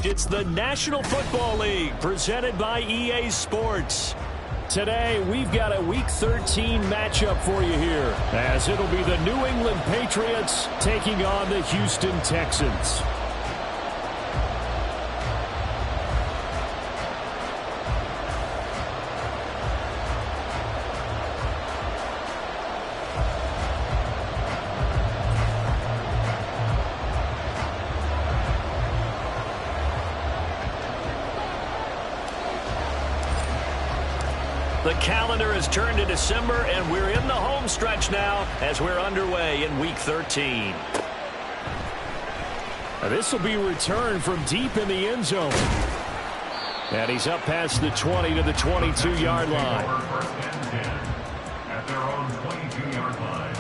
It's the National Football League presented by EA Sports. Today, we've got a Week 13 matchup for you here, as it'll be the New England Patriots taking on the Houston Texans. The calendar has turned to December, and we're in the home stretch now as we're underway in Week 13. This will be returned from deep in the end zone. And he's up past the 20 to the 22-yard line. At their own 22-yard line.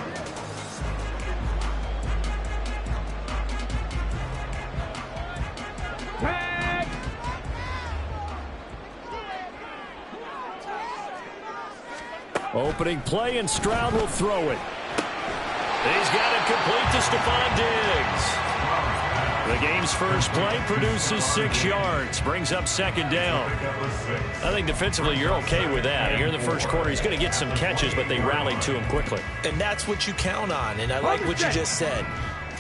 Opening play, and Stroud will throw it. He's got it complete to Stephon Diggs. The game's first play produces 6 yards, brings up second down. I think defensively you're okay with that. Here in the first quarter, he's going to get some catches, but they rallied to him quickly. And that's what you count on, and I like what you just said.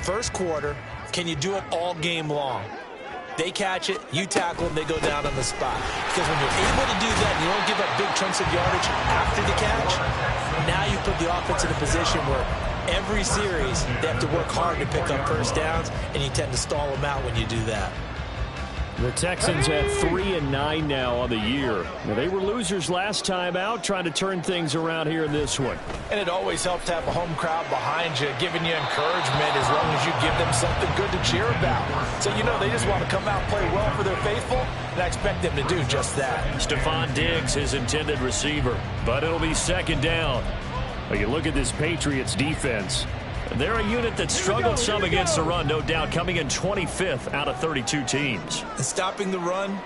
First quarter, can you do it all game long? They catch it, you tackle them, they go down on the spot. Because when you're able to do that, and you don't give up big chunks of yardage after the catch, now you put the offense in a position where every series they have to work hard to pick up first downs, and you tend to stall them out when you do that. The Texans at 3-9 now on the year. Now, they were losers last time out, trying to turn things around here in this one. And it always helps to have a home crowd behind you, giving you encouragement as long as you give them something good to cheer about. So, you know, they just want to come out and play well for their faithful, and I expect them to do just that. Stephon Diggs, his intended receiver, but it'll be second down. Well, you look at this Patriots defense. They're a unit that struggled some against the run, no doubt, coming in 25th out of 32 teams. And stopping the run,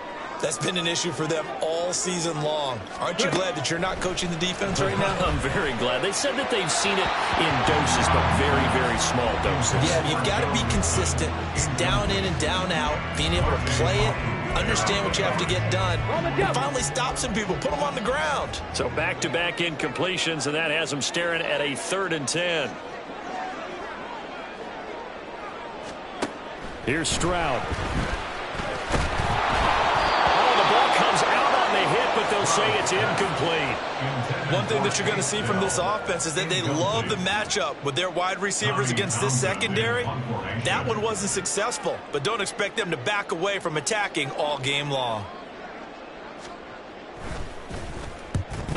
that's been an issue for them all season long. Aren't you glad that you're not coaching the defense right now? I'm very glad. They said that they've seen it in doses, but very, very small doses. Yeah, you've got to be consistent. It's down in and down out, being able to play it, understand what you have to get done, and finally stop some people, put them on the ground. So back-to-back incompletions, and that has them staring at a 3rd and 10. Here's Stroud. Oh, the ball comes out on the hit, but they'll say it's incomplete. One thing that you're going to see from this offense is that they love the matchup with their wide receivers against this secondary. That one wasn't successful, but don't expect them to back away from attacking all game long.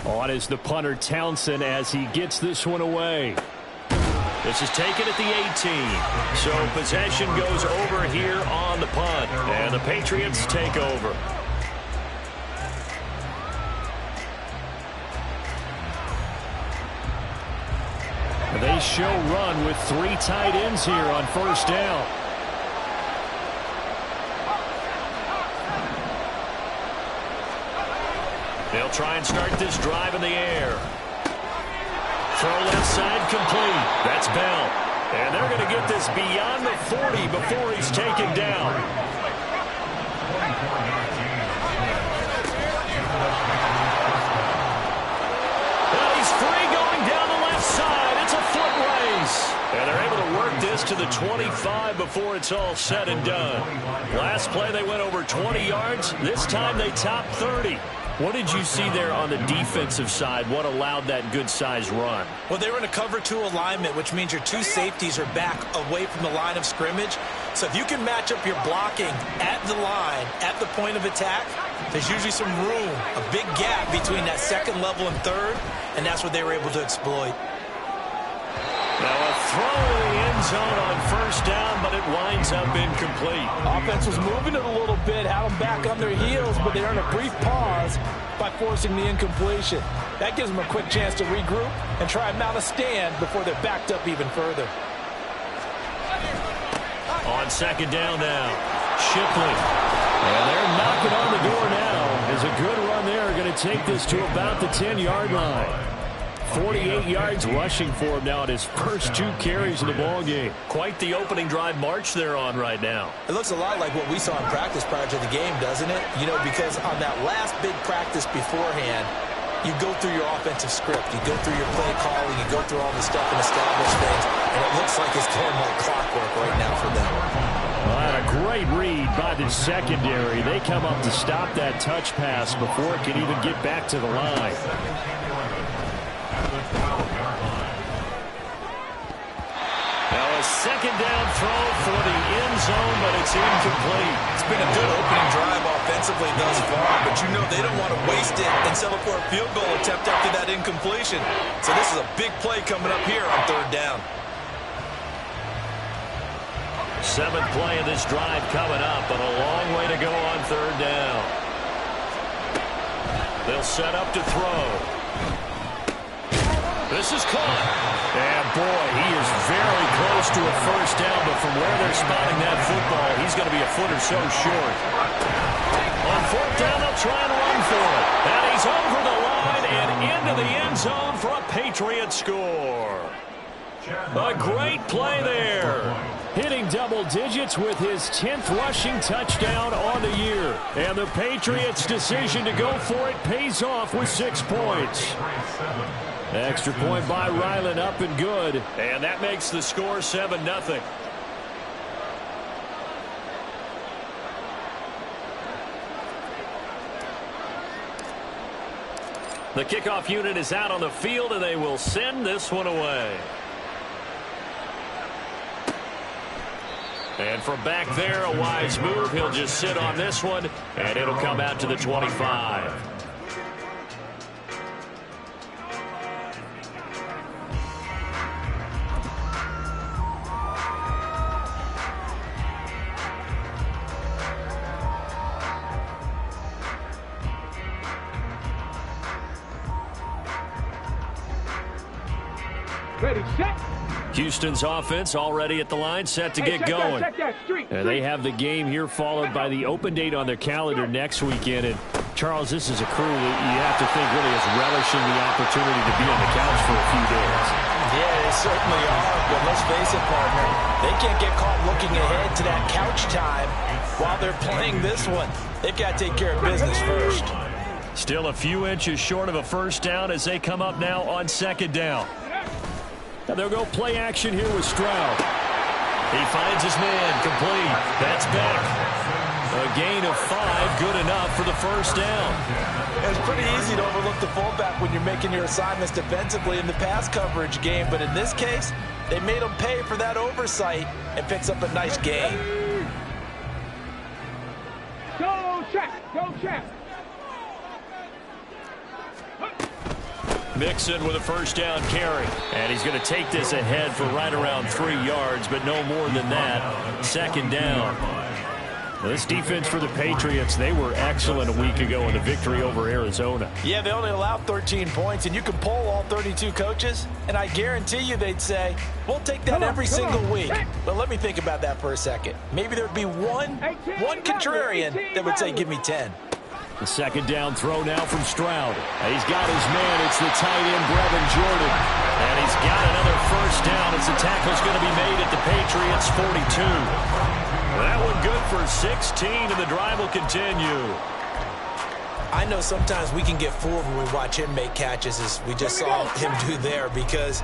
On is the punter Townsend as he gets this one away. This is taken at the 18. So possession goes over here on the punt. And the Patriots take over. They show run with 3 tight ends here on first down. They'll try and start this drive in the air. Throw left side complete. That's Bell. And they're going to get this beyond the 40 before he's taken down. Well, he's free going down the left side. It's a foot race. And they're able to work this to the 25 before it's all said and done. Last play they went over 20 yards. This time they topped 30. What did you see there on the defensive side? What allowed that good-sized run? Well, they were in a cover 2 alignment, which means your 2 safeties are back away from the line of scrimmage. So if you can match up your blocking at the line, at the point of attack, there's usually some room, a big gap between that second level and third, and that's what they were able to exploit. Now a throw in the end zone on first down, but it winds up incomplete. Offense was moving it a little bit, had them back on their heels, but they earned a brief pause by forcing the incompletion. That gives them a quick chance to regroup and try and mount a stand before they're backed up even further. On second down now, Shipley. And they're knocking on the door now. As a good run there, going to take this to about the 10-yard line. 48 yards rushing for him now in his first 2 carries of the ball game. Quite the opening drive march they're on right now. It looks a lot like what we saw in practice prior to the game, doesn't it? You know, because on that last big practice beforehand, you go through your offensive script. You go through your play calling. You go through all the stuff and establish things. And it looks like it's going like clockwork right now for them. Well, and a great read by the secondary. They come up to stop that touch pass before it can even get back to the line. Now a second down throw for the end zone, but it's incomplete. It's been a good opening drive offensively thus far, but you know they don't want to waste it and settle for a field goal attempt after that incompletion. So this is a big play coming up here on 3rd down. 7th play of this drive coming up, but a long way to go on 3rd down. They'll set up to throw. This is caught. And boy, he is very close to a first down, but from where they're spotting that football, he's going to be a foot or so short. On 4th down, they'll try and run for it. And he's over the line and into the end zone for a Patriot score. A great play there. Hitting double digits with his 10th rushing touchdown on the year. And the Patriots' decision to go for it pays off with 6 points. Extra point by Ryland, up and good. And that makes the score 7-0. The kickoff unit is out on the field, and they will send this one away. And from back there, a wise move. He'll just sit on this one, and it'll come out to the 25. Ready, set. Houston's offense already at the line, set to get going. And they have the game here followed by the open date on their calendar next weekend. And Charles, this is a crew that you have to think really is relishing the opportunity to be on the couch for a few days. Yeah, they certainly are. But let's face it, partner, they can't get caught looking ahead to that couch time while they're playing this one. They've got to take care of business first. Still a few inches short of a first down as they come up now on 2nd down. And they'll go play action here with Stroud. He finds his man, complete. That's back. A gain of 5, good enough for the first down. It's pretty easy to overlook the fullback when you're making your assignments defensively in the pass coverage game, but in this case, they made him pay for that oversight and picks up a nice gain. Go check, go check. Mixon with a first down carry. And he's going to take this ahead for right around 3 yards, but no more than that. 2nd down. Well, this defense for the Patriots, they were excellent a week ago in the victory over Arizona. Yeah, they only allowed 13 points, and you can poll all 32 coaches, and I guarantee you they'd say, we'll take that every single week. But let me think about that for a second. Maybe there'd be one contrarian that would say, give me 10. The 2nd down throw now from Stroud. He's got his man. It's the tight end, Brevin Jordan. And he's got another first down as the tackle's going to be made at the Patriots' 42. That one good for 16, and the drive will continue. I know sometimes we can get fooled when we watch him make catches, as we just saw him do there, because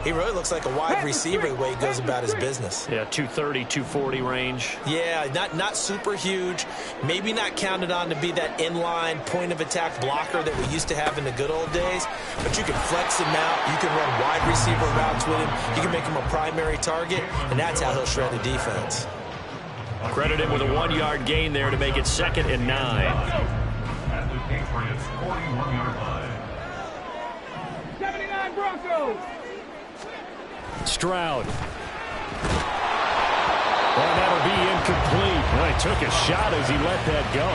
he really looks like a wide receiver the way he goes about his business. Yeah, 230, 240 range. Yeah, not super huge. Maybe not counted on to be that inline point-of-attack blocker that we used to have in the good old days. But you can flex him out. You can run wide receiver routes with him. You can make him a primary target, and that's how he'll shred the defense. Credit him with a 1-yard gain there to make it 2nd and 9. At the Patriots' 41-yard line. 79 Broncos. Stroud. Well, that'll be incomplete. Well, he took a shot as he let that go.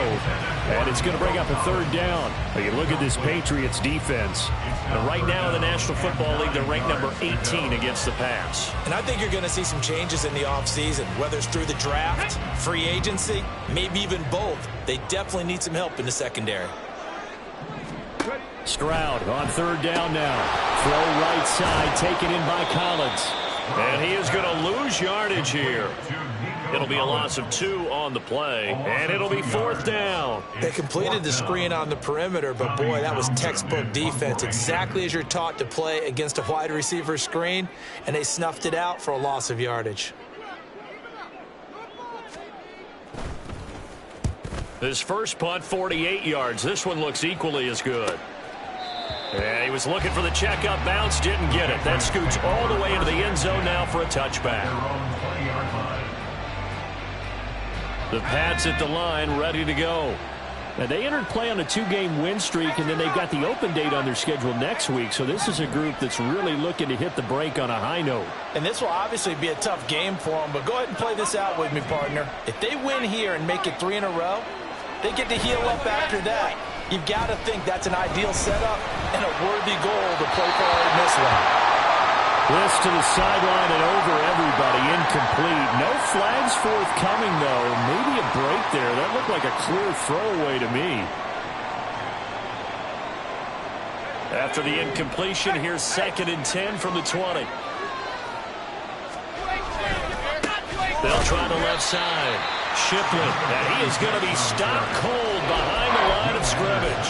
And it's going to bring up a 3rd down. But you look at this Patriots defense. And right now in the National Football League, they're ranked number 18 against the pass. And I think you're going to see some changes in the offseason, whether it's through the draft, free agency, maybe even both. They definitely need some help in the secondary. Ready. Stroud on third down now. Throw right side, taken in by Collins. And he is going to lose yardage here. It'll be a loss of 2 on the play, and it'll be fourth down. They completed the screen on the perimeter, but boy, that was textbook defense, exactly as you're taught to play against a wide receiver screen, and they snuffed it out for a loss of yardage. His first punt, 48 yards. This one looks equally as good. And he was looking for the checkup bounce, didn't get it. That scoots all the way into the end zone now for a touchback. The Pats at the line, ready to go. Now, they entered play on a 2-game win streak, and then they've got the open date on their schedule next week. So this is a group that's really looking to hit the break on a high note. And this will obviously be a tough game for them, but go ahead and play this out with me, partner. If they win here and make it 3 in a row, they get to heal up after that. You've got to think that's an ideal setup and a worthy goal to play for in this one. This to the sideline and over everybody, incomplete. No flags forthcoming, though. Maybe a break there. That looked like a clear throwaway to me. After the incompletion, here's 2nd and 10 from the 20. They'll try the left side. Shipley, and he is going to be stopped cold behind the line of scrimmage.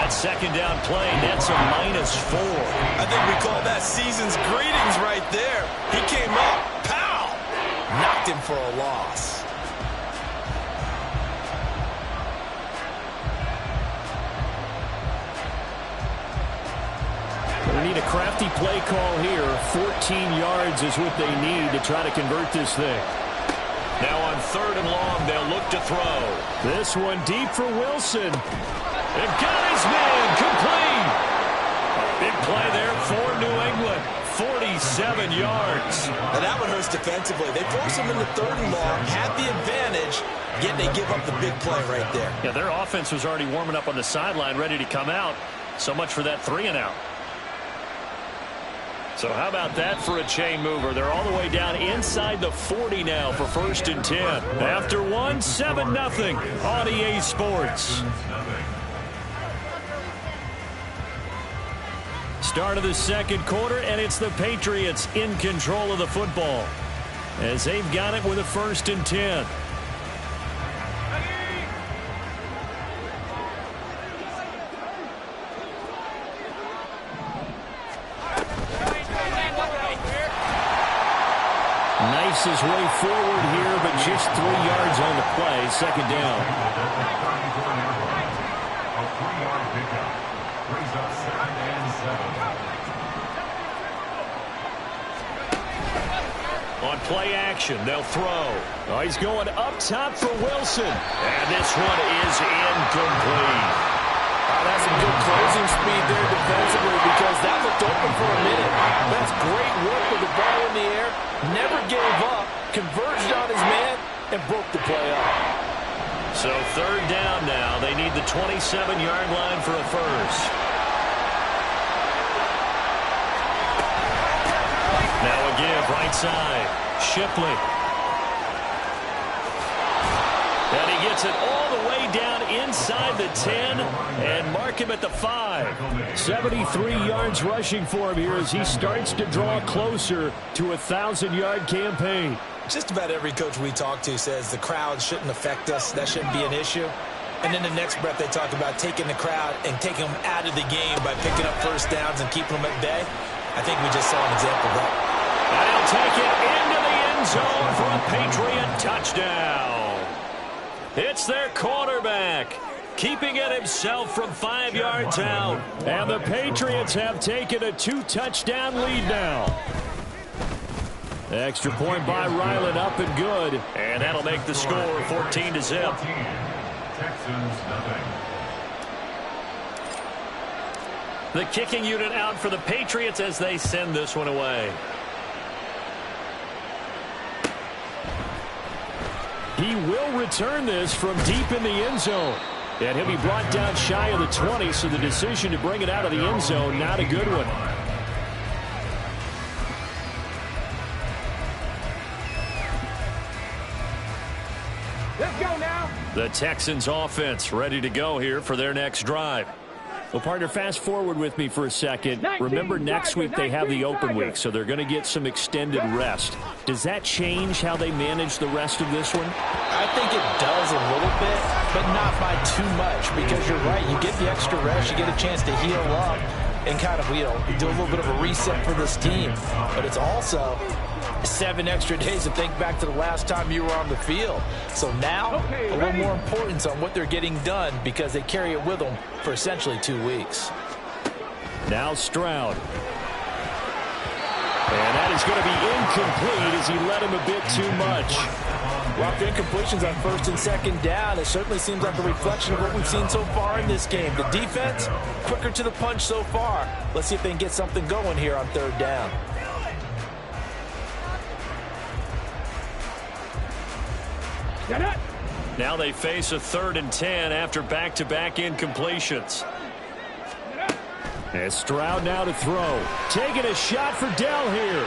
That second down play nets a -4. I think we call that season's greetings right there. He came up, pow! Knocked him for a loss. They need a crafty play call here. 14 yards is what they need to try to convert this thing. Now on 3rd and long, they'll look to throw. This one deep for Wilson. And got his man complete. Big play there for New England. 47 yards. Now that one hurts defensively. They force him into 3rd and long, had the advantage, yet they give up the big play right there. Yeah, their offense was already warming up on the sideline, ready to come out. So much for that 3 and out. So how about that for a chain mover? They're all the way down inside the 40 now for 1st and 10. After one, 7-0 on EA Sports. Start of the second quarter, and it's the Patriots in control of the football as they've got it with a 1st and 10. Knifes his way forward here, but just 3 yards on the play. 2nd down. A 3-yard pickup brings up 2nd and 7. On play action, they'll throw. Oh, he's going up top for Wilson. And this one is incomplete. That's some good closing speed there defensively because that looked open for a minute. That's great work with the ball in the air. Never gave up, converged on his man, and broke the play up. So 3rd down now. They need the 27-yard line for a first. Now a give right side. Shipley. And he gets it all the way down inside the 10 and mark him at the 5. 73 yards rushing for him here as he starts to draw closer to a 1,000-yard campaign. Just about every coach we talk to says the crowd shouldn't affect us. That shouldn't be an issue. And then the next breath they talk about taking the crowd and taking them out of the game by picking up first downs and keeping them at bay. I think we just saw an example of that. And he'll take it into the end zone for a Patriot touchdown. It's their quarterback, keeping it himself from 5 yards out. And the Patriots have taken a 2-touchdown lead now. Extra point by Ryland, up and good. And that'll make the score 14-0. Texans nothing. The kicking unit out for the Patriots as they send this one away. He will return this from deep in the end zone. And he'll be brought down shy of the 20, so the decision to bring it out of the end zone, not a good one. Let's go now. The Texans offense ready to go here for their next drive. Well, partner, fast forward with me for a second. Remember, next week they have the open week, so they're going to get some extended rest. Does that change how they manage the rest of this one? I think it does a little bit, but not by too much, because you're right. You get the extra rest, you get a chance to heal up and kind of, do a little bit of a reset for this team. But it's also 7 extra days to think back to the last time you were on the field. So now, a little more importance on what they're getting done because they carry it with them for essentially 2 weeks. Now Stroud. And that is going to be incomplete as he led him a bit too much. Well, after incompletions on 1st and 2nd down, it certainly seems like a reflection of what we've seen so far in this game. The defense, quicker to the punch so far. Let's see if they can get something going here on 3rd down. Now they face a 3rd and 10 after back-to-back incompletions. And Stroud now to throw. Taking a shot for Dell here.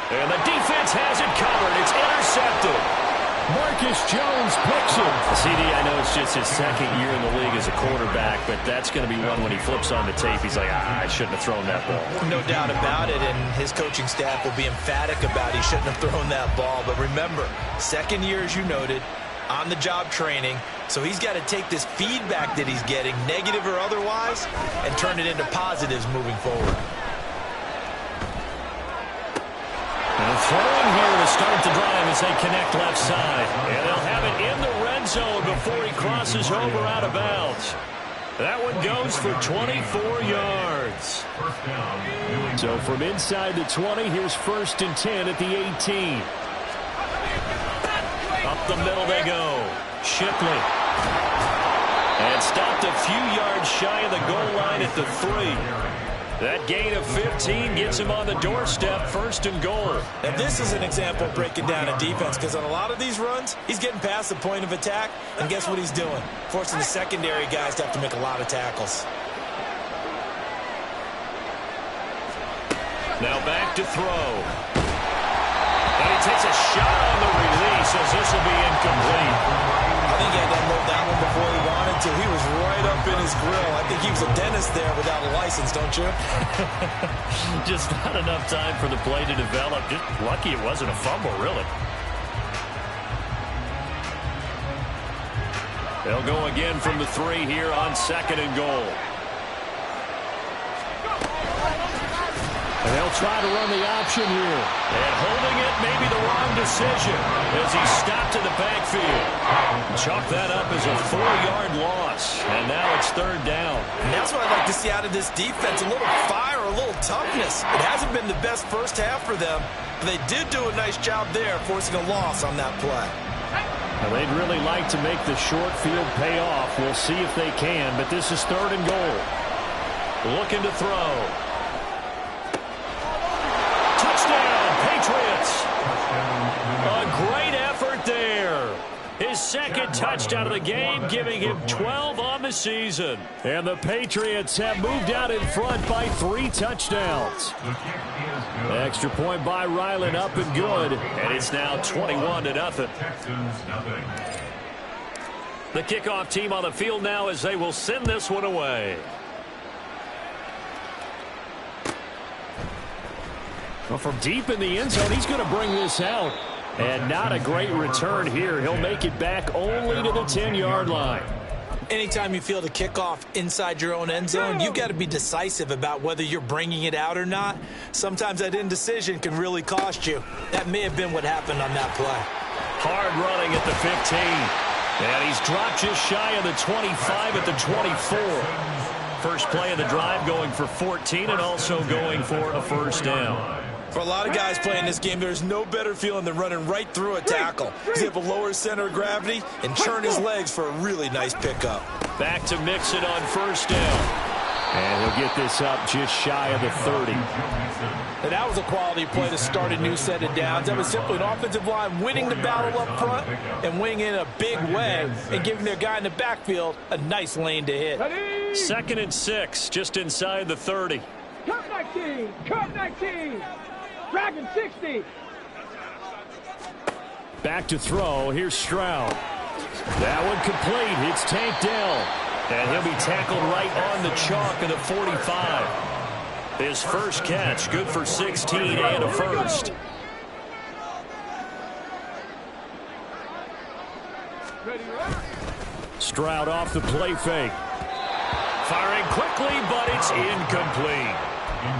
And the defense has it covered. It's intercepted. Marcus Jones picks him. CD, I know it's just his 2nd year in the league as a quarterback, but that's going to be one when he flips on the tape. He's like, I shouldn't have thrown that ball. No doubt about it, and his coaching staff will be emphatic about he shouldn't have thrown that ball. But remember, 2nd year, as you noted, on-the-job training, so he's got to take this feedback that he's getting, negative or otherwise, and turn it into positives moving forward. And throwing here to start the drive as they connect left side. And they'll have it in the red zone before he crosses over out of bounds. That one goes for 24 yards. So from inside the 20, here's 1st and 10 at the 18. Up the middle they go. Shipley. And stopped a few yards shy of the goal line at the 3. That gain of 15 gets him on the doorstep, 1st and goal. And this is an example of breaking down a defense, because on a lot of these runs, he's getting past the point of attack, and guess what he's doing? Forcing the secondary guys to have to make a lot of tackles. Now back to throw. And he takes a shot on the release as this will be incomplete. I think he had to unload that one before he wanted to. He was right up in his grill. I think he was a dentist there without a license, don't you? Just not enough time for the play to develop. Just lucky it wasn't a fumble, really. They'll go again from the 3 here on 2nd and goal. And they'll try to run the option here. And holding it may be the wrong decision as he stopped in the backfield. Chalk that up as a 4-yard loss. And now it's 3rd down. And that's what I'd like to see out of this defense. A little fire, a little toughness. It hasn't been the best first half for them, but they did do a nice job there forcing a loss on that play. Now they'd really like to make the short field pay off. We'll see if they can, but this is 3rd and goal. Looking to throw. Patriots. A great effort there. His 2nd touchdown of the game, giving him 12 on the season. And the Patriots have moved out in front by 3 touchdowns. Extra point by Ryland, up and good. And it's now 21-0. The kickoff team on the field now as they will send this one away. Well, from deep in the end zone, he's going to bring this out. And not a great return here. He'll make it back only to the 10-yard line. Anytime you field a kickoff inside your own end zone, you've got to be decisive about whether you're bringing it out or not. Sometimes that indecision can really cost you. That may have been what happened on that play. Hard running at the 15. And he's dropped just shy of the 25 at the 24. First play of the drive going for 14 and also going for a 1st down. For a lot of guys playing this game, there's no better feeling than running right through a tackle. He's able to lower center of gravity and churn his legs for a really nice pickup. Back to Mixon on 1st down. And he'll get this up just shy of the 30. And that was a quality play to start a new set of downs. That was simply an offensive line winning the battle up front and winning in a big way and giving their guy in the backfield a nice lane to hit. 2nd and 6, just inside the 30. Cut 19! Cut 19! Dragon 60! Back to throw. Here's Stroud. That one complete. It's Tank Dell. And he'll be tackled right on the chalk of the 45. His first catch, good for 16 and a first. Stroud off the play fake. Firing quickly, but it's incomplete.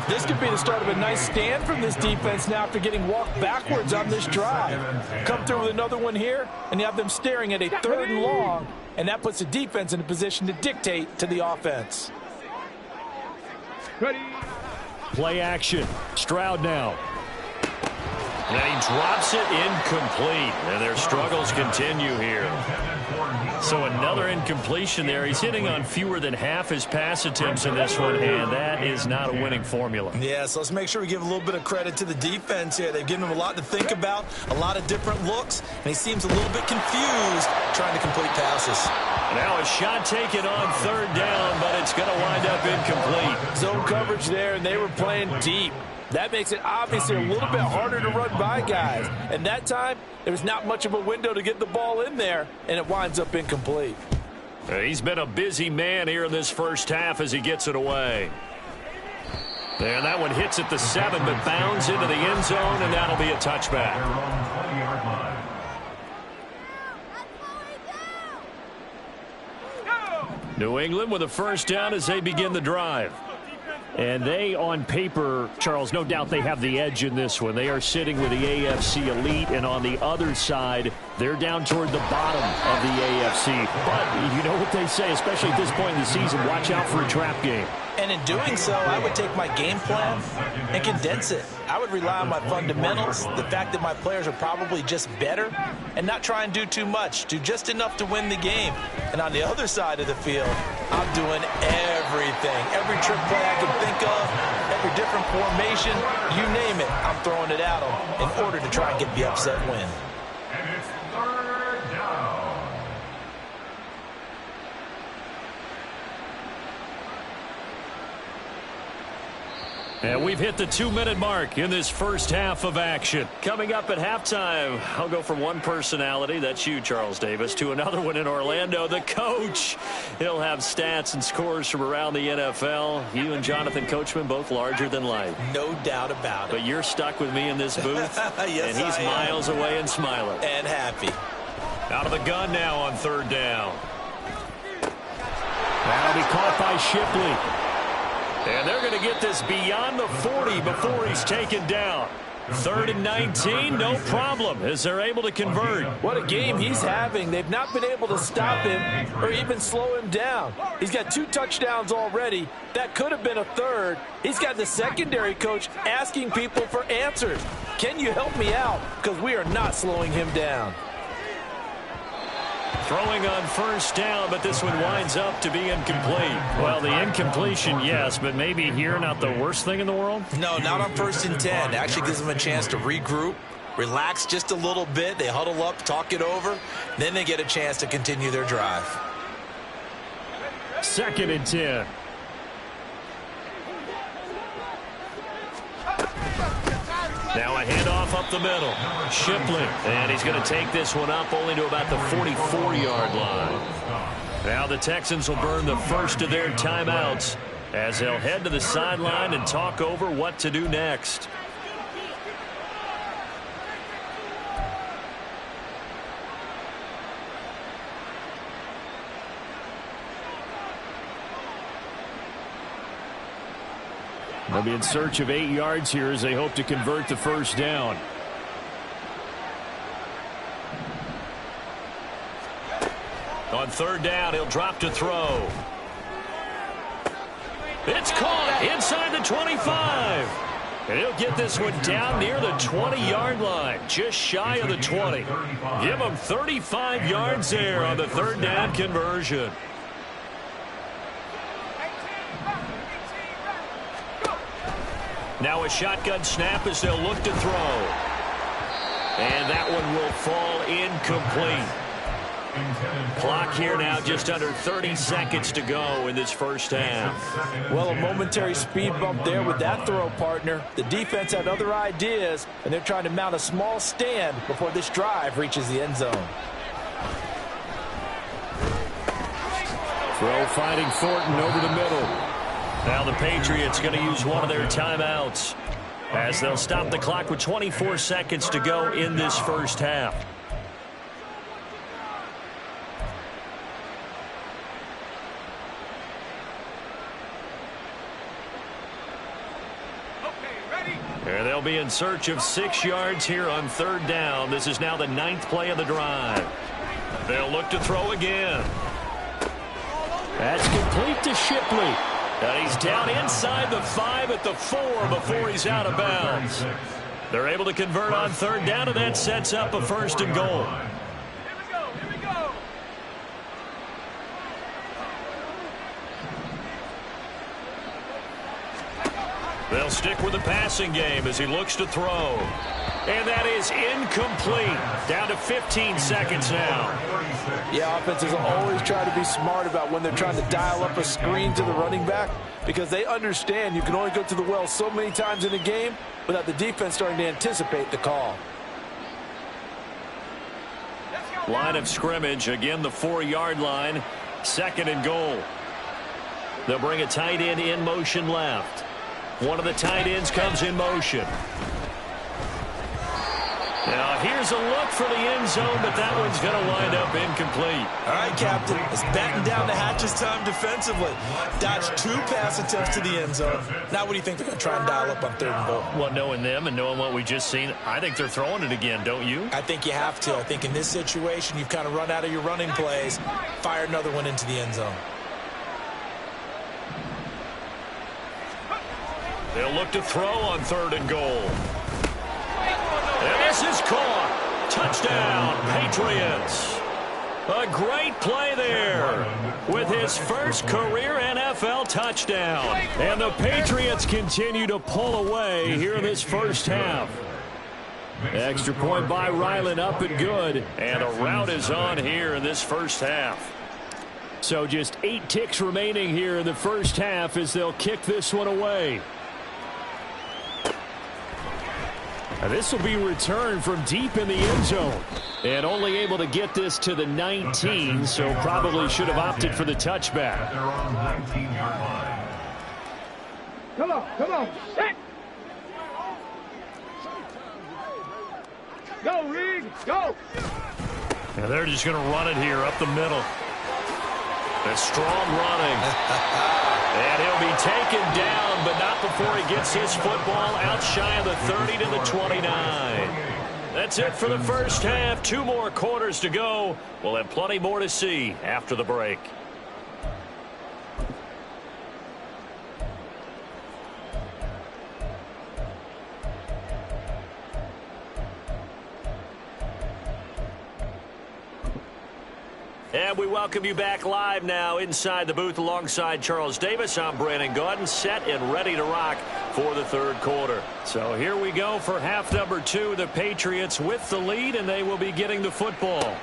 This could be the start of a nice stand from this defense now after getting walked backwards on this drive. Come through with another one here, and you have them staring at a 3rd and long, and that puts the defense in a position to dictate to the offense. Ready. Play action. Stroud now. And he drops it incomplete. And their struggles continue here. So another incompletion there. He's hitting on fewer than half his pass attempts in this one, and that is not a winning formula. Yeah, so let's make sure we give a little bit of credit to the defense here. They've given him a lot to think about, a lot of different looks, and he seems a little bit confused trying to complete passes. Now a shot taken on 3rd down, but it's going to wind up incomplete. Zone coverage there, and they were playing deep. That makes it obviously a little bit harder to run by guys. And that time, there was not much of a window to get the ball in there, and it winds up incomplete. He's been a busy man here in this first half as he gets it away. And that one hits at the 7, but bounds into the end zone, and that'll be a touchback. New England with a first down as they begin the drive. And they, on paper, Charles, no doubt they have the edge in this one. They are sitting with the AFC elite, and on the other side, they're down toward the bottom of the AFC. But you know what they say, especially at this point in the season, watch out for a trap game. And in doing so, I would take my game plan and condense it. I would rely on my fundamentals, the fact that my players are probably just better, and not try and do too much, do just enough to win the game. And on the other side of the field, I'm doing everything. Every trick play I can think of, every different formation, you name it, I'm throwing it at them in order to try and get the upset win. And it's 3rd down. And we've hit the 2-minute mark in this first half of action. Coming up at halftime, I'll go from one personality, that's you, Charles Davis, to another one in Orlando, the coach. He'll have stats and scores from around the NFL. You and Jonathan Coachman, both larger than life. No doubt about it. But you're stuck with me in this booth, yes, and he's miles away and smiling. And happy. Out of the gun now on 3rd down. That'll be caught by Shipley. And they're going to get this beyond the 40 before he's taken down. 3rd and 19, no problem, as they're able to convert. What a game he's having. They've not been able to stop him or even slow him down. He's got 2 touchdowns already. That could have been a 3rd. He's got the secondary coach asking people for answers. Can you help me out? Because we are not slowing him down. Throwing on 1st down, but this one winds up to be incomplete. Well, the incompletion, yes, but maybe here not the worst thing in the world? No, not on 1st and 10. It actually gives them a chance to regroup, relax just a little bit. They huddle up, talk it over. Then they get a chance to continue their drive. 2nd and 10. Now a handoff up the middle. Shipley, and he's going to take this one up only to about the 44-yard line. Now the Texans will burn the first of their timeouts as they'll head to the sideline and talk over what to do next. They'll be in search of 8 yards here as they hope to convert the first down. On 3rd down, he'll drop to throw. It's caught inside the 25. And he'll get this one down near the 20-yard line, just shy of the 20. Give him 35 yards there on the 3rd down conversion. Now a shotgun snap as they'll look to throw. And that one will fall incomplete. Clock here now just under 30 seconds to go in this first half. Well, a momentary speed bump there with that throw, partner. The defense had other ideas, and they're trying to mount a small stand before this drive reaches the end zone. Throw fighting Thornton over the middle. Now the Patriots going to use one of their timeouts as they'll stop the clock with 24 seconds to go in this first half. And they'll be in search of 6 yards here on third down. This is now the 9th play of the drive. They'll look to throw again. That's complete to Shipley. And he's down inside the 5 at the 4 before he's out of bounds. They're able to convert on third down, and that sets up a 1st and goal. They'll stick with the passing game as he looks to throw. And that is incomplete. Down to 15 seconds now. Yeah, offenses always try to be smart about when they're trying to dial up a screen to the running back because they understand you can only go to the well so many times in a game without the defense starting to anticipate the call. Line of scrimmage, again the 4-yard line. 2nd and goal. They'll bring a tight end in motion left. One of the tight ends comes in motion. Now here's a look for the end zone, but that one's going to wind up incomplete. All right, Captain. It's batten down the hatches time defensively. Dodged 2 pass attempts to the end zone. Now what do you think they're going to try and dial up on 3rd and goal? Well, knowing them and knowing what we just seen, I think they're throwing it again, don't you? I think you have to. I think in this situation, you've kind of run out of your running plays. Fire another one into the end zone. They'll look to throw on 3rd and goal. And this is caught. Touchdown, Patriots. A great play there with his first career NFL touchdown. And the Patriots continue to pull away here in this first half. Extra point by Ryland, up and good. And a rout is on here in this first half. So just 8 ticks remaining here in the first half as they'll kick this one away. This will be returned from deep in the end zone. And only able to get this to the 19, so probably should have opted for the touchback. Come on, set. Go, Reed, go. And they're just going to run it here up the middle. A strong running. And he'll be taken down, but not before he gets his football out shy of the 30 to the 29. That's it for the first half. 2 more quarters to go. We'll have plenty more to see after the break. And we welcome you back live now inside the booth alongside Charles Davis. I'm Brandon Gaudin, set and ready to rock for the 3rd quarter. So here we go for half number 2. The Patriots with the lead, and they will be getting the football.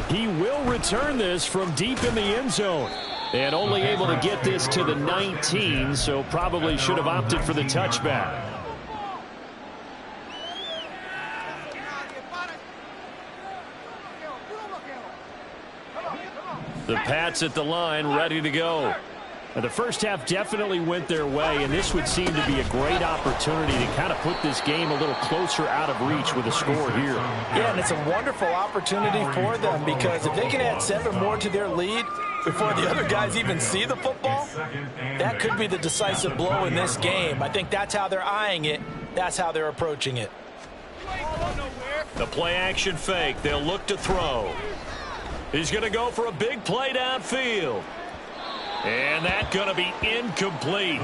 He will return this from deep in the end zone. And only able to get this to the 19, so probably should have opted for the touchback. The Pats at the line, ready to go. Now, the first half definitely went their way, and this would seem to be a great opportunity to kind of put this game a little closer out of reach with a score here. Yeah, and it's a wonderful opportunity for them because if they can add 7 more to their lead before the other guys even see the football, that could be the decisive blow in this game. I think that's how they're eyeing it. That's how they're approaching it. The play action fake. They'll look to throw. He's going to go for a big play downfield. And that's going to be incomplete.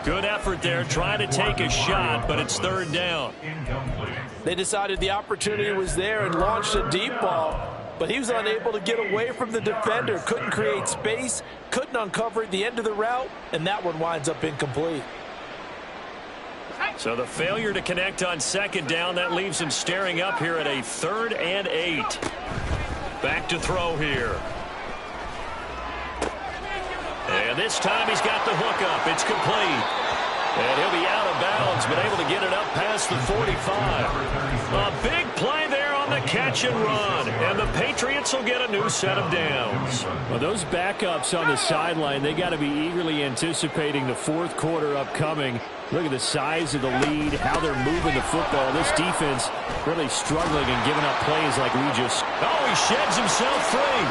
Good effort there trying to take a shot, but it's 3rd down. They decided the opportunity was there and launched a deep ball, but he was unable to get away from the defender. Couldn't create space, couldn't uncover the end of the route, and that one winds up incomplete. So the failure to connect on 2nd down, that leaves him staring up here at a 3rd and 8. Back to throw here. And this time he's got the hook up. It's complete. And he'll be out of bounds, but able to get it up past the 45. A big play there on the catch and run. And the Patriots will get a new set of downs. Well, those backups on the sideline, they got to be eagerly anticipating the fourth quarter upcoming. Look at the size of the lead, how they're moving the football. This defense really struggling and giving up plays like we just... Oh, he sheds himself free.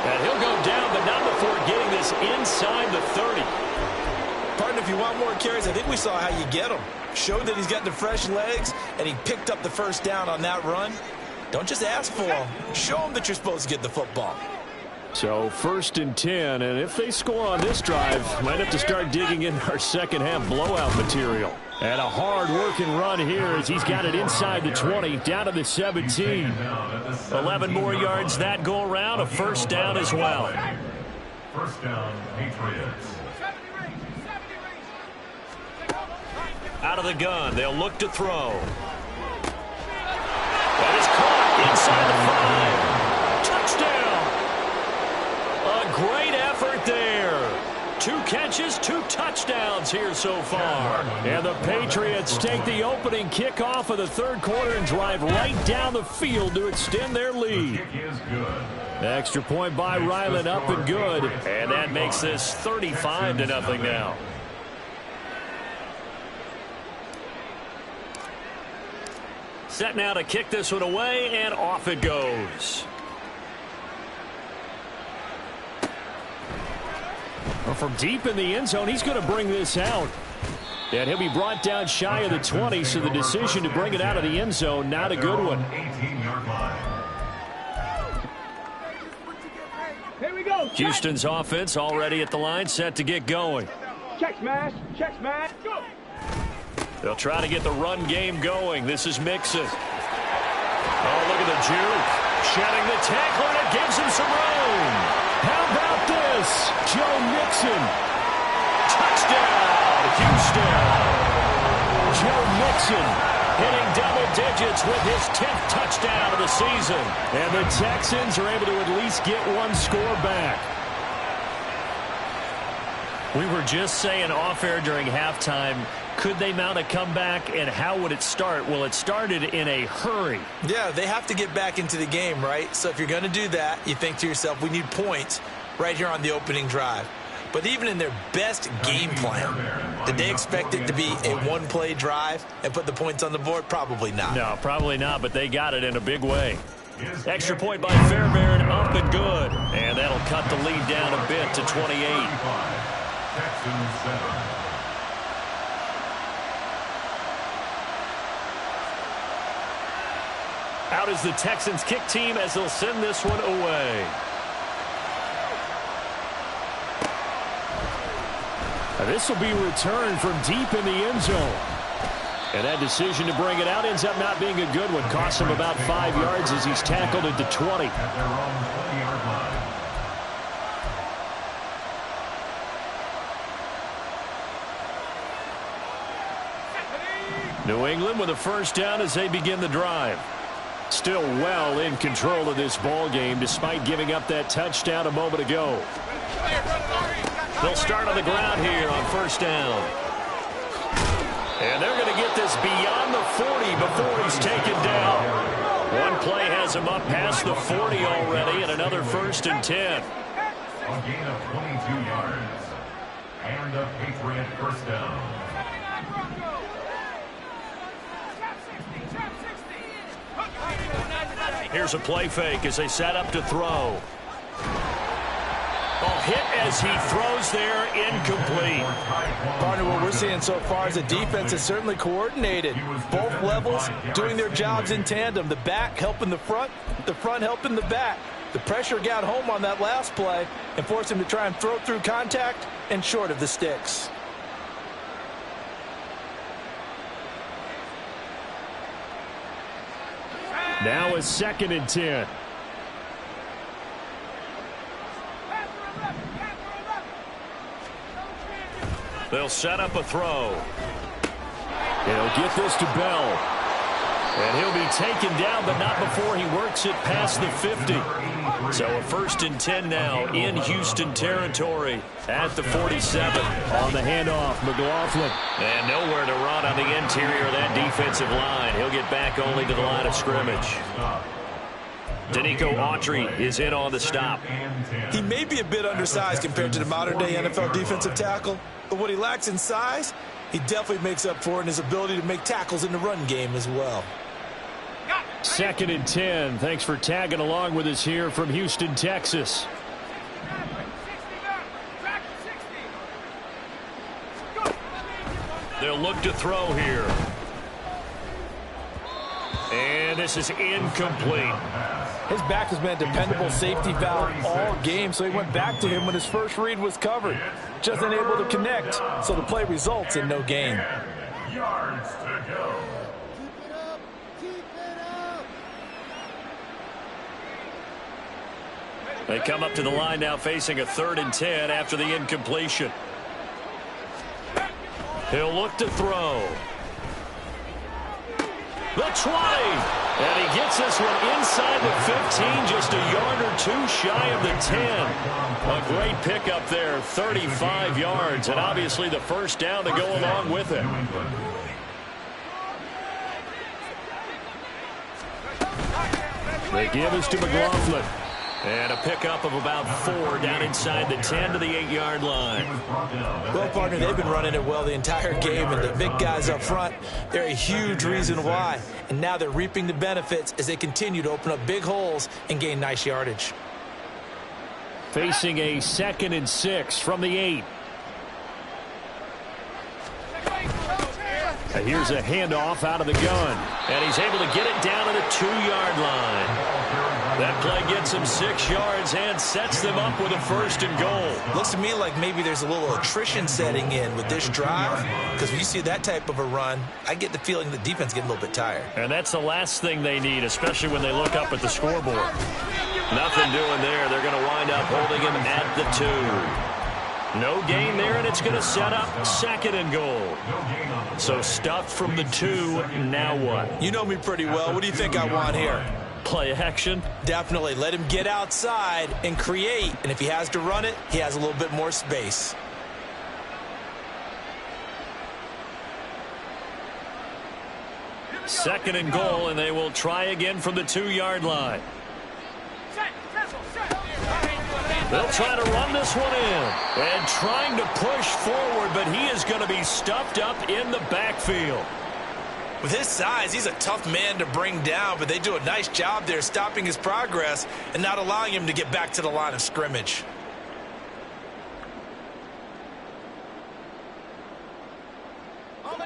And he'll go down, but not before getting this inside the 30. Partner, if you want more carries, I think we saw how you get them. Showed that he's got the fresh legs, and he picked up the first down on that run. Don't just ask for him. Show him that you're supposed to get the football. So 1st and 10, and if they score on this drive, might have to start digging in our second half blowout material. And a hard-working run here as he's got it inside the 20, down to the 17. 11 more yards that go around, a first down as well. First down, Patriots. Out of the gun, they'll look to throw. That is caught inside the 5. Touchdown. A great effort there. 2 catches, 2 touchdowns here so far. And the Patriots take the opening kickoff of the third quarter and drive right down the field to extend their lead. Extra point by Ryland, up and good. And that makes this 35-0 now. Set now to kick this one away, and off it goes. Well, from deep in the end zone, he's going to bring this out. And he'll be brought down shy of the 20, so the decision to bring it out of the end zone, not a good one. 18-yard line. Here we go. Houston's offense already at the line, set to get going. Check smash. Check smash. Go. They'll try to get the run game going. This is Mixon. Oh, look at the juke. Shedding the tackle, and it gives him some room. How about this? Joe Mixon. Touchdown, Houston. Joe Mixon hitting double digits with his 10th touchdown of the season. And the Texans are able to at least get one score back. We were just saying off-air during halftime, could they mount a comeback, and how would it start? Well, it started in a hurry. Yeah, they have to get back into the game, right? So if you're going to do that, you think to yourself, we need points right here on the opening drive. But even in their best game plan, did they expect it to be a one-play drive and put the points on the board? Probably not. No, probably not, but they got it in a big way. Extra point by Fairbairn, up and good. And that'll cut the lead down a bit to 28. Texans center. Out is the Texans kick team as they'll send this one away. Now this will be returned from deep in the end zone. And that decision to bring it out ends up not being a good one. Costs him about 5 yards as he's tackled at the 20. At their own 20-yard line. New England with a first down as they begin the drive. Still well in control of this ball game despite giving up that touchdown a moment ago. They'll start on the ground here on first down. And they're going to get this beyond the 40 before he's taken down. One play has him up past the 40 already, and another 1st and 10. A gain of 22 yards. And a Patriot first down. Here's a play fake as they set up to throw. Oh, hit as he throws there, incomplete. Partner, what we're seeing so far is the defense is certainly coordinated. Both levels doing their jobs in tandem. The back helping the front helping the back. The pressure got home on that last play and forced him to try and throw through contact and short of the sticks. Now a 2nd and 10. They'll set up a throw. He'll get this to Bell. And he'll be taken down, but not before he works it past the 50. So a 1st and 10 now in Houston territory at the 47. On the handoff, McLaughlin. And nowhere to run on the interior of that defensive line. He'll get back only to the line of scrimmage. Danico Autry is in on the stop. He may be a bit undersized compared to the modern-day NFL defensive tackle, but what he lacks in size, he definitely makes up for in his ability to make tackles in the run game as well. 2nd and 10. Thanks for tagging along with us here from Houston, Texas. They'll look to throw here. And this is incomplete. His back has been a dependable safety valve all game, so he went back to him when his first read was covered. Just unable to connect, so the play results in no gain. Yards to go. They come up to the line now facing a 3rd and 10 after the incompletion. He'll look to throw. The 20. And he gets this one inside the 15, just a yard or two shy of the 10. A great pickup there, 35 yards, and obviously the first down to go along with it. They give us to McLaughlin. And a pickup of about 4 down inside the 10 to the 8-yard line. Well, partner, they've been running it well the entire game, and the big guys up front, they're a huge reason why. And now they're reaping the benefits as they continue to open up big holes and gain nice yardage. Facing a 2nd and 6 from the 8. Here's a handoff out of the gun. And he's able to get it down to the 2-yard line. That play gets him 6 yards and sets them up with a 1st and goal. Looks to me like maybe there's a little attrition setting in with this drive, because when you see that type of a run, I get the feeling the defense getting a little bit tired. And that's the last thing they need, especially when they look up at the scoreboard. Nothing doing there. They're going to wind up holding him at the 2. No gain there, and it's going to set up 2nd and goal. So stuffed from the 2, now what? You know me pretty well. What do you think I want here? Play action? Definitely. Let him get outside and create. And if he has to run it, he has a little bit more space. Second and goal, and they will try again from the 2-yard line. They'll try to run this one in. And trying to push forward, but he is going to be stuffed up in the backfield. With his size, he's a tough man to bring down, but they do a nice job there stopping his progress and not allowing him to get back to the line of scrimmage.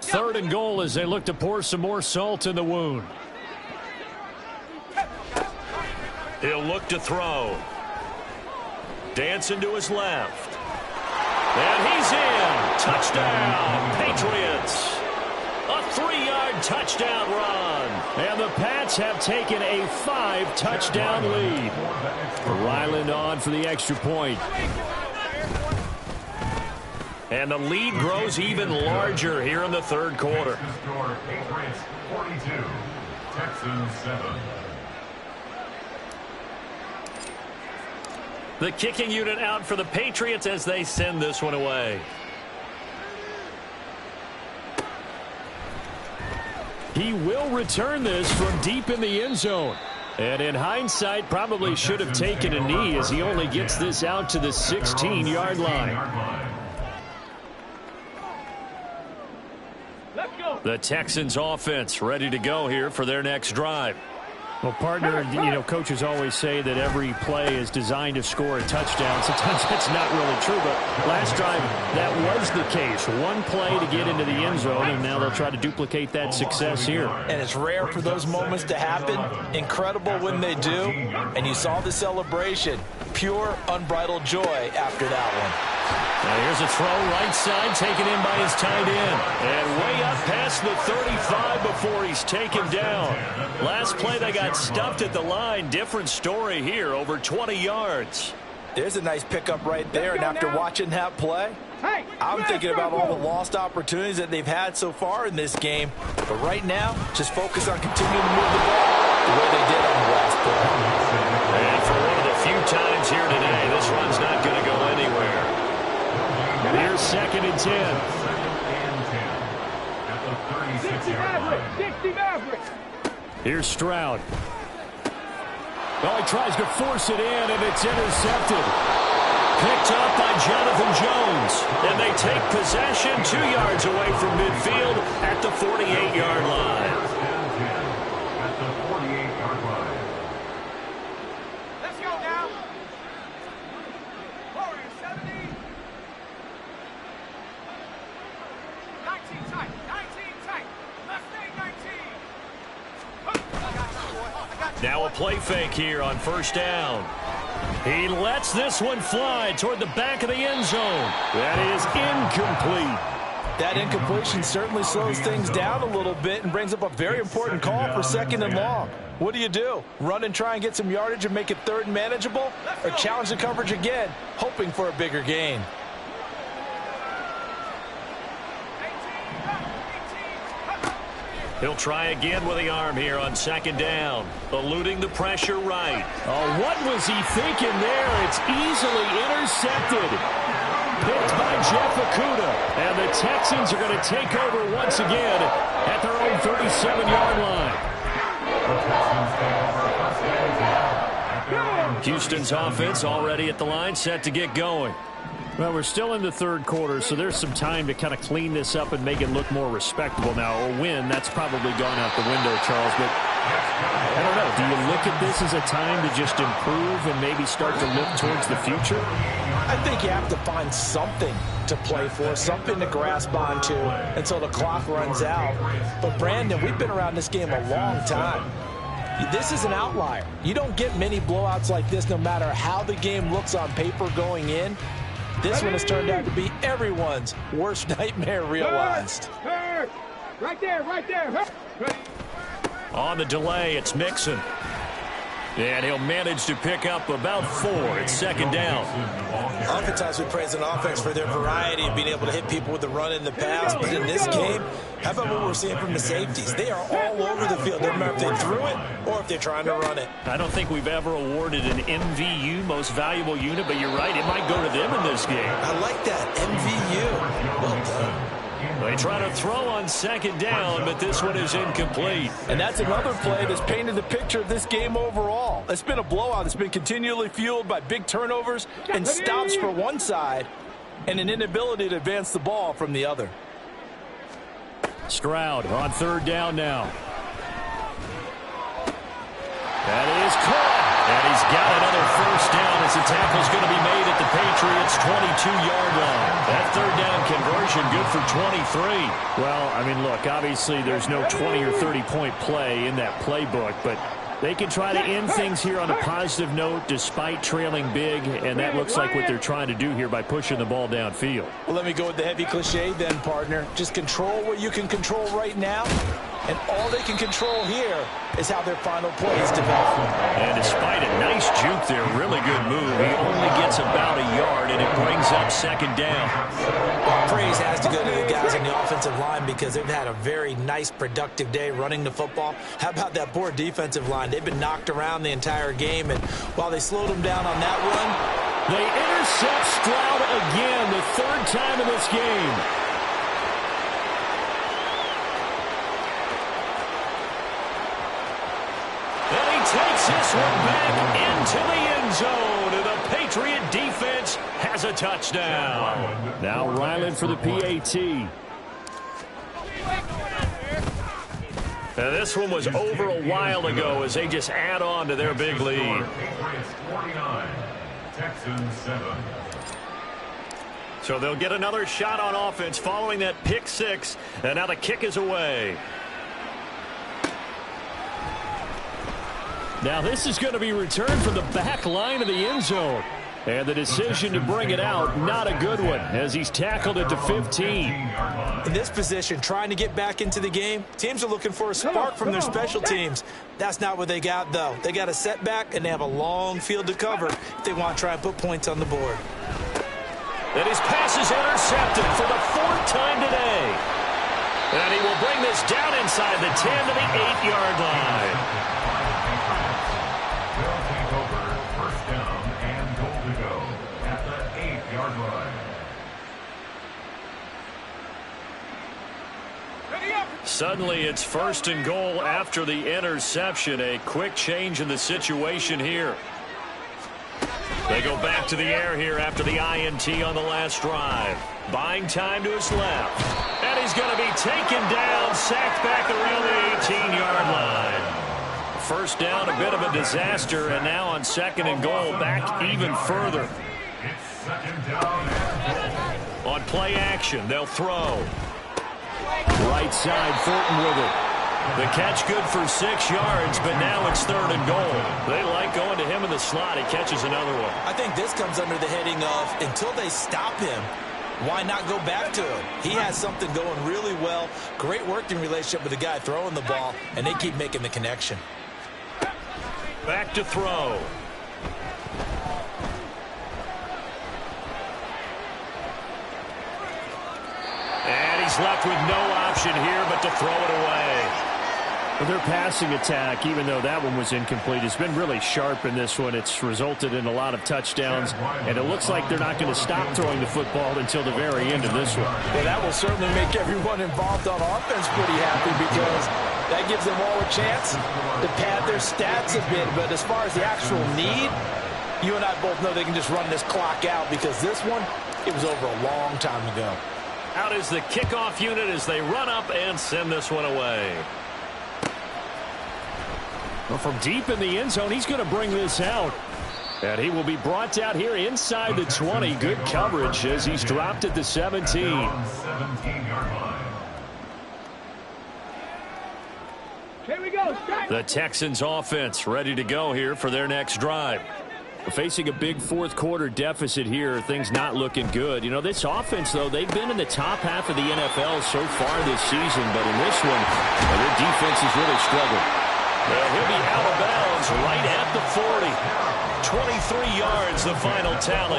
Third and goal as they look to pour some more salt in the wound. He'll look to throw. Dancing to his left. And he's in. Touchdown, Patriots. A 3-yard touchdown run. And the Pats have taken a 5-touchdown lead. Ryland on for the extra point. And the lead grows even larger here in the 3rd quarter. Patriots 42, Texans 7. The kicking unit out for the Patriots as they send this one away. He will return this from deep in the end zone. And in hindsight, probably should have taken a knee as he only gets this out to the 16-yard line. The Texans offense ready to go here for their next drive. Well, partner, you know, coaches always say that every play is designed to score a touchdown. Sometimes that's not really true, but last drive that was the case. One play to get into the end zone, and now they'll try to duplicate that success here. And it's rare for those moments to happen. Incredible when they do. And you saw the celebration. Pure, unbridled joy after that one. Now here's a throw right side taken in by his tight end. And way up past the 35 before he's taken down. Last play they got stuffed at the line. Different story here, over 20 yards. There's a nice pickup right there. And after watching that play, I'm thinking about all the lost opportunities that they've had so far in this game. But right now, just focus on continuing to move the ball the way they did on the last play. And for one of the few times here today, this run's not going to go anywhere. Here's 2nd and 10. 60 Maverick. Here's Stroud. Oh, he tries to force it in, and it's intercepted. Picked up by Jonathan Jones. And they take possession 2 yards away from midfield at the 48-yard line. At the 48-yard line. Let's go now. Warriors 70. 19 tight. 19 tight. Mustang 19. Now a play fake here on first down. He lets this one fly toward the back of the end zone. That is incomplete. That incompletion certainly slows things down a little bit and brings up a very important call for 2nd and long. What do? Run and try and get some yardage and make it 3rd and manageable? Or challenge the coverage again, hoping for a bigger gain? He'll try again with the arm here on 2nd down. Eluding the pressure right. Oh, what was he thinking there? It's easily intercepted. Picked by Jeff Okudah. And the Texans are going to take over once again at their own 37-yard line. Houston's offense already at the line, set to get going. Well, we're still in the 3rd quarter, so there's some time to kind of clean this up and make it look more respectable now. A win, that's probably gone out the window, Charles. But I don't know. Do you look at this as a time to just improve and maybe start to look towards the future? I think you have to find something to play for, something to grasp onto until the clock runs out. But, Brandon, we've been around this game a long time. This is an outlier. You don't get many blowouts like this no matter how the game looks on paper going in. This one has turned out to be everyone's worst nightmare realized. Right there, right there. On the delay, it's Mixon. And he'll manage to pick up about 4. It's 2nd down. Oftentimes we praise an offense for their variety of being able to hit people with the run in the pass. But in this game, how about what we're seeing from the safeties? They are all over the field. Doesn't matter if they threw it or if they're trying to run it. I don't think we've ever awarded an MVU, most valuable unit, but you're right, it might go to them in this game. I like that. MVU. Well done. They try to throw on 2nd down, but this one is incomplete. And that's another play that's painted the picture of this game overall. It's been a blowout that's been continually fueled by big turnovers and stops for one side and an inability to advance the ball from the other. Stroud on 3rd down now. That is caught. And he's got another first down as the tackle's going to be made at the Patriots' 22-yard line. That 3rd down conversion good for 23. Well, I mean, look, obviously there's no 20 or 30-point play in that playbook, but they can try to end things here on a positive note despite trailing big, and that looks like what they're trying to do here by pushing the ball downfield. Well, let me go with the heavy cliche then, partner. Just control what you can control right now, and all they can control here is how their final plays develop. And despite a nice juke there, really good move, he only gets about a yard, and it brings up 2nd down. Praise has to go to the guys on the offensive line because they've had a very nice, productive day running the football. How about that poor defensive line? They've been knocked around the entire game, and while they slowed them down on that run, they intercept Stroud again, the 3rd time in this game. And he takes this one back into the end zone, and the Patriot defense has a touchdown. Now Ryland for the PAT. And this one was over a while ago as they just add on to their big lead. Patriots 49, Texans 7. So they'll get another shot on offense following that pick 6, and now the kick is away. Now this is going to be returned from the back line of the end zone. And the decision to bring it out, not a good one, as he's tackled at the 15. In this position, trying to get back into the game, teams are looking for a spark from their special teams. That's not what they got, though. They got a setback, and they have a long field to cover if they want to try and put points on the board. And his pass is intercepted for the 4th time today. And he will bring this down inside the 10 to the 8-yard line. They'll take over 1st down and goal to go at the 8-yard line. Suddenly it's 1st and goal after the interception. A quick change in the situation here. They go back to the air here after the INT on the last drive. Buying time to his left. And he's going to be taken down, sacked back around the 18-yard line. First down, a bit of a disaster, and now on 2nd and goal, back even further. On play action, they'll throw. Right side, Thornton with it. The catch good for 6 yards, but now it's 3rd and goal. They like going to him in the slot. He catches another one. I think this comes under the heading of until they stop him, why not go back to him? He has something going really well. Great working relationship with the guy throwing the ball, and they keep making the connection. Back to throw. And he's left with no option here but to throw it away. Well, their passing attack, even though that one was incomplete, has been really sharp in this one. It's resulted in a lot of touchdowns, and it looks like they're not going to stop throwing the football until the very end of this one. Well, that will certainly make everyone involved on offense pretty happy because that gives them all a chance to pad their stats a bit. But as far as the actual need, you and I both know they can just run this clock out because this one, it was over a long time ago. Out is the kickoff unit as they run up and send this one away. Well, from deep in the end zone, he's going to bring this out. And he will be brought out here inside the 20. Good coverage as he's dropped at the 17. Here we go. The Texans offense ready to go here for their next drive. Facing a big fourth-quarter deficit here, things not looking good. You know, this offense, though, they've been in the top half of the NFL so far this season, but in this one, their defense has really struggled. Well, he'll be out of bounds right at the 40. 23 yards, the final tally.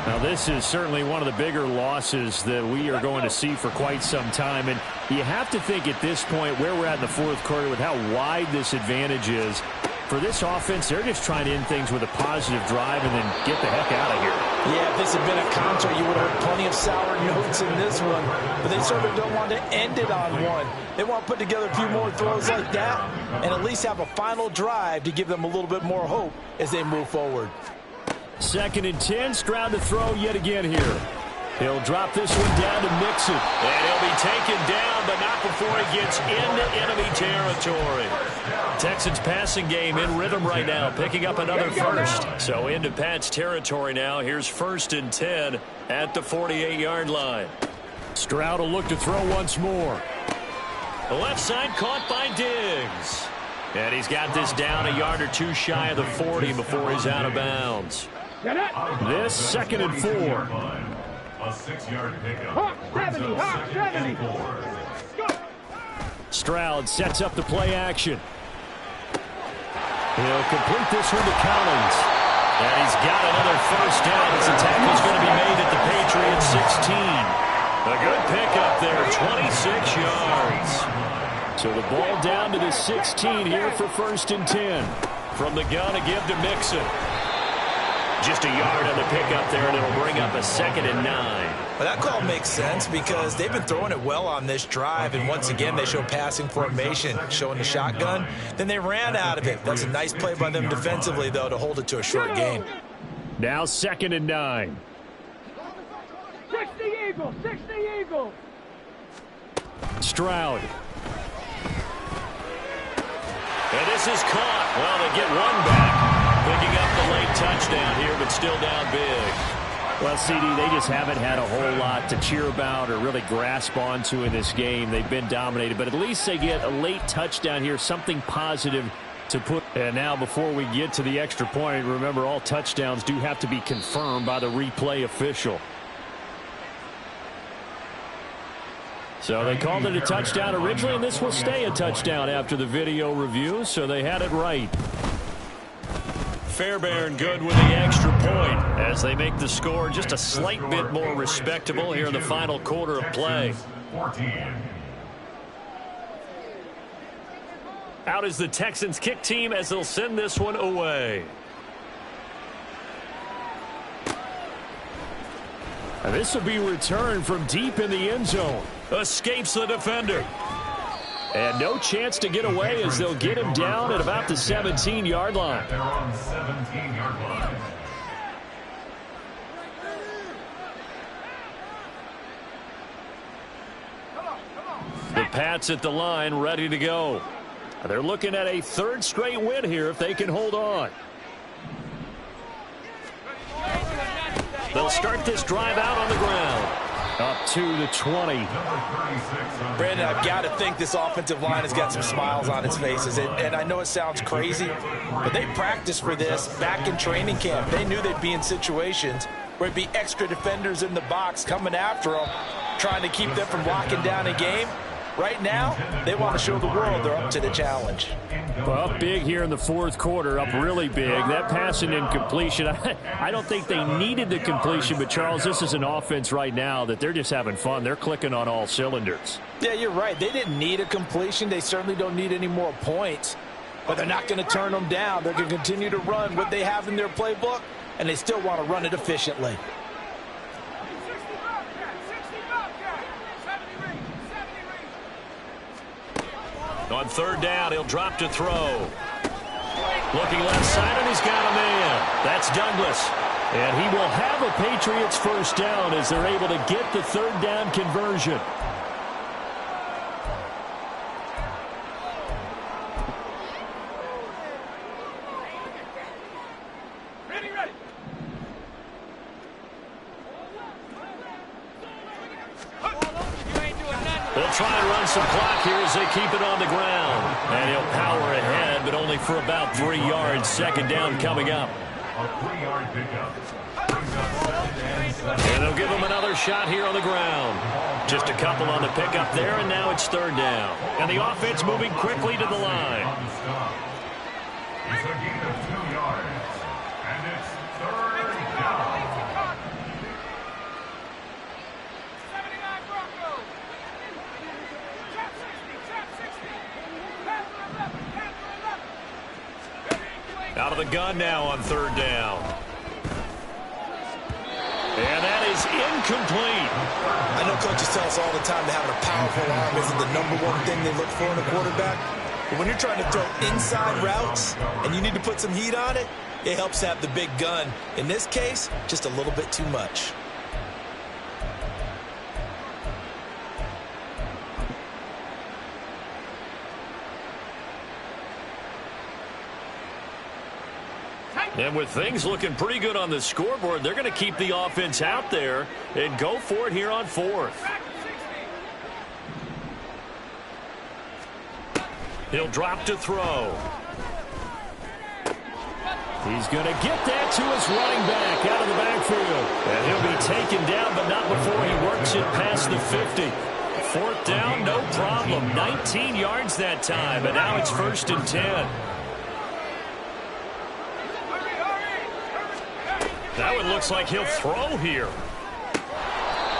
Now, this is certainly one of the bigger losses that we are going to see for quite some time. And you have to think at this point where we're at in the fourth quarter with how wide this advantage is. For this offense, they're just trying to end things with a positive drive and then get the heck out of here. Yeah, if this had been a concert, you would have heard plenty of sour notes in this one. But they sort of don't want to end it on one. They want to put together a few more throws like that and at least have a final drive to give them a little bit more hope as they move forward. 2nd and 10, Stroud to throw yet again here. He'll drop this one down to Mixon. And he'll be taken down, but not before he gets into enemy territory. Texans passing game in rhythm right now, picking up another first. So into Pat's territory now. Here's 1st and 10 at the 48-yard line. Stroud will look to throw once more. The left side caught by Diggs. And he's got this down a yard or two shy of the 40 before he's out of bounds. This 2nd and 4. A 6-yard pickup. Hawk 70, Hawk 70. Stroud sets up the play action. He'll complete this one to Collins. And he's got another first down as the tackle's going to be made at the Patriots 16. A good pickup there, 26 yards. So the ball down to the 16 here for 1st and 10. From the gun to give to Mixon. Just a yard on the pickup there, and it'll bring up a 2nd and 9. Well, that call makes sense because they've been throwing it well on this drive, and once again they show passing formation, showing the shotgun. Then they ran out of it. That's a nice play by them defensively, though, to hold it to a short gain. Now 2nd and 9. 60 Eagles, 60 Eagles. Stroud. And this is caught. Well, they get one back. Picking up the late touchdown here, but still down big. Well, CD, they just haven't had a whole lot to cheer about or really grasp onto in this game. They've been dominated, but at least they get a late touchdown here, something positive to put. And now before we get to the extra point, remember all touchdowns do have to be confirmed by the replay official. So they called it a touchdown originally, and this will stay a touchdown after the video review, so they had it right. Fairbairn good with the extra point as they make the score just a slight bit more respectable here in the final quarter of play. 14. Out is the Texans kick team as they'll send this one away. And this will be returned from deep in the end zone. Escapes the defender. And no chance to get away as they'll get him down at about the 17-yard line. They're on 17-yard line. The Pats at the line, ready to go. They're looking at a third straight win here if they can hold on. They'll start this drive out on the ground. Up to the 20. Brandon, I've got to think this offensive line has got some smiles on its faces. And I know it sounds crazy, but they practiced for this back in training camp. They knew they'd be in situations where it'd be extra defenders in the box coming after them, trying to keep them from locking down a game. Right now, they want to show the world they're up to the challenge. Well, up big here in the fourth quarter, up really big. That pass and incompletion, I don't think they needed the completion, but Charles, this is an offense right now that they're just having fun. They're clicking on all cylinders. Yeah, you're right. They didn't need a completion. They certainly don't need any more points, but they're not going to turn them down. They're going to continue to run what they have in their playbook, and they still want to run it efficiently. On third down, he'll drop to throw. Looking left side, and he's got a man. That's Douglas. And he will have a Patriots first down as they're able to get the third down conversion. They'll try and run some clock here as they keep it on the ground. And he'll power ahead, but only for about 3 yards. Second down coming up. A 3-yard pickup. And they'll give him another shot here on the ground. Just a couple on the pickup there, and now it's third down. And the offense moving quickly to the line. It's a gain of 2 yards. And it's third down. Out of the gun now on third down. And that is incomplete. I know coaches tell us all the time that having a powerful arm isn't the #1 thing they look for in a quarterback. But when you're trying to throw inside routes and you need to put some heat on it, it helps have the big gun. In this case, just a little bit too much. And with things looking pretty good on the scoreboard, they're going to keep the offense out there and go for it here on fourth. He'll drop to throw. He's going to get that to his running back out of the backfield. And he'll be taken down, but not before he works it past the 50. Fourth down, no problem. 19 yards that time, and now it's 1st and 10. That one looks like he'll throw here.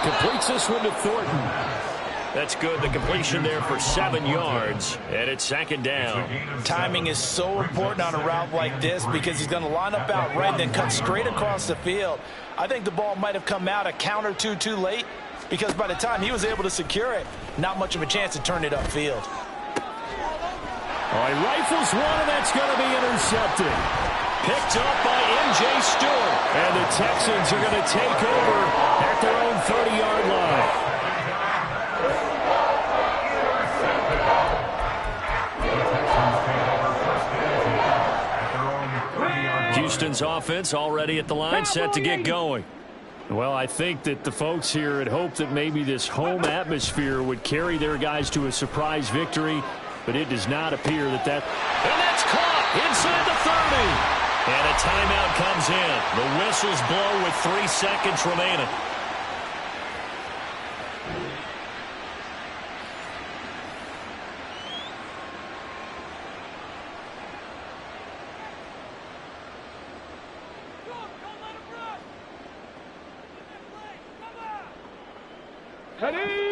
Completes this one to Thornton. That's good. The completion there for 7 yards. And it's 2nd down. Timing is so important on a route like this because he's going to line up out right and then cut straight across the field. I think the ball might have come out a count or two too late because by the time he was able to secure it, not much of a chance to turn it upfield. All right, rifles one, and that's going to be intercepted. Picked up by M.J. Stewart. And the Texans are going to take over at their own 30-yard line. Houston's offense already at the line, set to get going. Well, I think that the folks here had hoped that maybe this home atmosphere would carry their guys to a surprise victory, but it does not appear that. And that's caught inside the 30. And a timeout comes in. The whistles blow with 3 seconds remaining.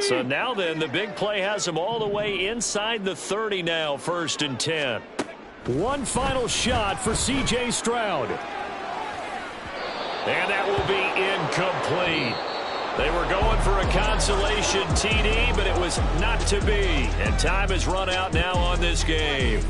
So now then, the big play has them all the way inside the 30 now, 1st and 10. One final shot for C.J. Stroud. And that will be incomplete. They were going for a consolation TD, but it was not to be. And time has run out now on this game.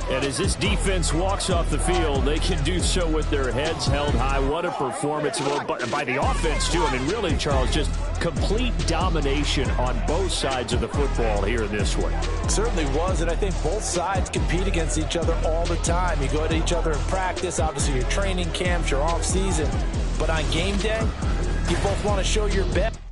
And as this defense walks off the field, they can do so with their heads held high. What a performance by the offense, too. I mean, really, Charles, just complete domination on both sides of the football here in this one. Certainly was, and I think both sides compete against each other all the time. You go at each other in practice, obviously your training camps, your off season. But on game day, you both want to show your best.